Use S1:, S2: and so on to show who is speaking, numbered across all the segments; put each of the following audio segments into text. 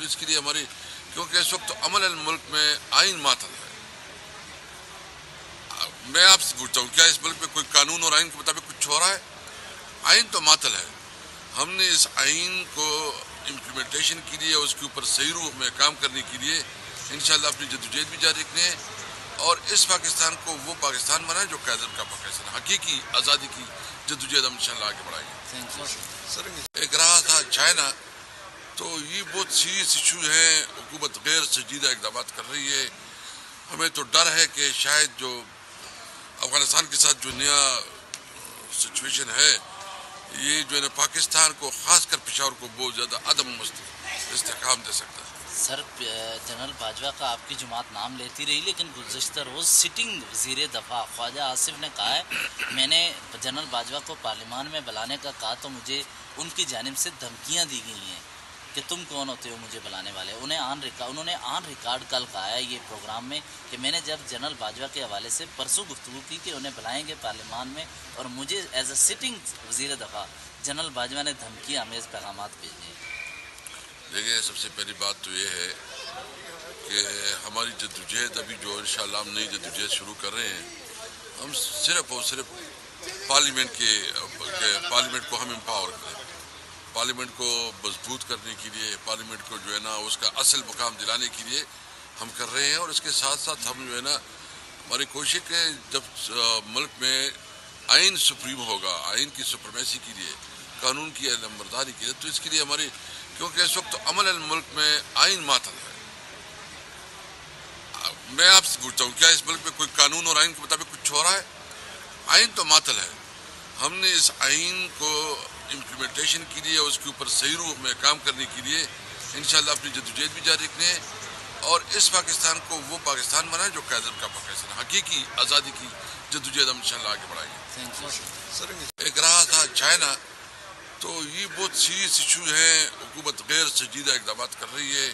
S1: تو اس کے لیے ہماری کیونکہ اس وقت عمل الملک میں آئین معطل ہے. میں آپ سے پوچھتا ہوں کیا اس ملک میں کوئی قانون اور آئین کے مطابق کچھ ہو رہا ہے؟ آئین تو معطل ہے. ہم نے اس آئین کو امپلیمنٹیشن کے لیے اس کے اوپر صحیح روح میں کام کرنے کے لیے انشاءاللہ اپنی جدوجہد بھی جاری رکھنے ہیں اور اس پاکستان کو وہ پاکستان بنائیں جو قائد اعظم کا پاکستان حقیقی آزادی کی جدوجہد ہم انشاءاللہ آگے بڑھائیں گے. ایک رہا تھا چائنا، تو یہ بہت سیریس ایشو ہے. حکومت غیر سنجیدہ اقدامات کر رہی ہے. ہمیں تو ڈر ہے کہ شاید جو افغانستان کے ساتھ جو نیا سچویشن ہے یہ جو ہے نا پاکستان کو خاص کر پشاور کو بہت زیادہ عدم استحکام دے سکتا ہے.
S2: سر جنرل باجوہ کا آپ کی جماعت نام لیتی رہی، لیکن گزشتہ روز سٹنگ وزیر دفاع خواجہ آصف نے کہا ہے میں نے جنرل باجوہ کو پارلیمان میں بلانے کا کہا تو مجھے ان کی جانب سے دھمکیاں دی گئی ہیں کہ تم کون ہوتے ہو مجھے بلانے والے. انہوں نے آن ریکارڈ کل کہا ہے یہ پروگرام میں کہ میں نے جب جنرل باجوہ کے حوالے سے پرسوں گفتگو کی کہ انہیں بلائیں گے پارلیمان میں اور مجھے ایز اے سٹنگ وزیر دفاع جنرل باجوہ نے دھمکی آمیز پیغامات بھیجے ہیں.
S1: دیکھیں، سب سے پہلی بات تو یہ ہے کہ ہماری جدوجہد ابھی جو انشاءاللہ ہم نئی جدوجہد شروع کر رہے ہیں، ہم صرف اور صرف پارلیمنٹ کو ہم امپاور کریں، پارلیمنٹ کو مضبوط کرنے کے لیے، پارلیمنٹ کو جو ہے نا اس کا اصل مقام دلانے کے لیے ہم کر رہے ہیں. اور اس کے ساتھ ساتھ ہم جو ہے نا ہماری کوشش ہے جب ملک میں آئین سپریم ہوگا، آئین کی سپرمیسی کے لیے، قانون کی علمبرداری کے لیے، تو اس کے لیے ہماری کیونکہ اس وقت عمل الملک میں آئین معطل ہے. میں آپ سے پوچھتا ہوں کیا اس ملک میں کوئی قانون اور آئین کے مطابق کچھ ہو رہا ہے؟ آئین تو معطل ہے. ہم نے اس آئین کو امپلیمنٹیشن کے لیے اس کے اوپر صحیح روح میں کام کرنے کے لیے انشاءاللہ اپنی جدوجہد بھی جاری رکھنے ہیں اور اس پاکستان کو وہ پاکستان بنائیں جو قائد اعظم کا پاکستان حقیقی آزادی کی جدوجہد ہم انشاءاللہ آگے بڑھائیں گے. ایک رہا تھا چائنا، تو یہ بہت سیریس ایشو ہے. حکومت غیر سنجیدہ اقدامات کر رہی ہے.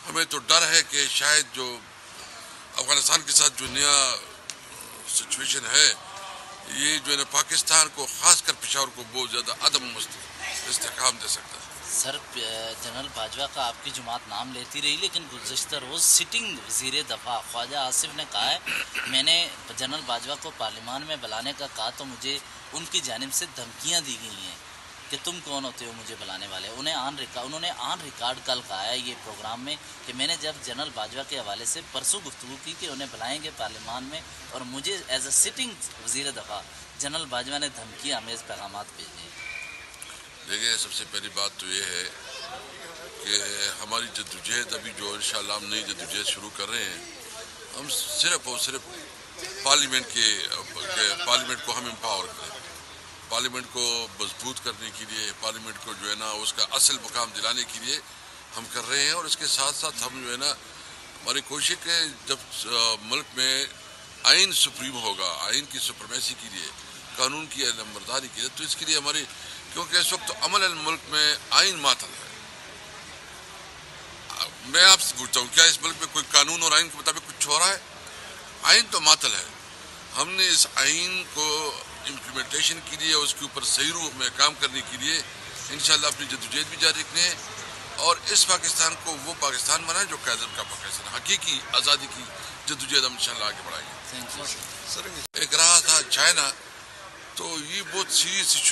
S1: ہمیں تو ڈر ہے کہ شاید جو افغانستان کے ساتھ جو نیا سچویشن ہے یہ جو ہے نا پاکستان کو خاص کر پشاور کو بہت زیادہ عدم استحکام دے سکتا ہے.
S2: سر جنرل باجوہ کا آپ کی جماعت نام لیتی رہی، لیکن گزشتہ روز سٹنگ وزیر دفاع خواجہ آصف نے کہا ہے میں نے جنرل باجوہ کو پارلیمان میں بلانے کا کہا تو مجھے ان کی جانب سے دھمکیاں دی گئی ہیں کہ تم کون ہوتے ہو مجھے بلانے والے. انہوں نے آن ریکارڈ کل کہا ہے یہ پروگرام میں کہ میں نے جب جنرل باجوہ کے حوالے سے پرسوں گفتگو کی کہ انہیں بلائیں گے پارلیمان میں اور مجھے ایز اے سٹنگ وزیر دفاع جنرل باجوہ نے دھمکی آمیز پیغامات بھیجے ہیں.
S1: دیکھیں، سب سے پہلی بات تو یہ ہے کہ ہماری جدوجہد ابھی جو انشاءاللہ ہم نئی جدوجہد شروع کر رہے ہیں، ہم صرف اور صرف پارلیمنٹ کو ہم امپاور کریں، پارلیمنٹ کو مضبوط کرنے کے لیے، پارلیمنٹ کو جو ہے نا اس کا اصل مقام دلانے کے لیے ہم کر رہے ہیں. اور اس کے ساتھ ساتھ ہم جو ہے نا ہماری کوشش ہے جب ملک میں آئین سپریم ہوگا، آئین کی سپرمیسی کے لیے، قانون کی علمبرداری کے لیے، تو اس کے لیے ہماری کیونکہ اس وقت عمل الملک میں آئین معطل ہے. میں آپ سے پوچھتا ہوں کیا اس ملک میں کوئی قانون اور آئین کے مطابق کچھ ہو رہا ہے؟ آئین تو معطل ہے. ہم نے اس آئین کو امپلیمنٹیشن کے لیے اس کے اوپر صحیح روح میں کام کرنے کے لیے انشاءاللہ اپنی جدوجہد بھی جاری رکھنے ہیں اور اس پاکستان کو وہ پاکستان بنائیں جو قائد اعظم کا پاکستان حقیقی آزادی کی جدوجہد ہم انشاءاللہ آگے بڑھائیں گے. ایک رہا تھا چائنا، تو یہ بہت سیریس ایشو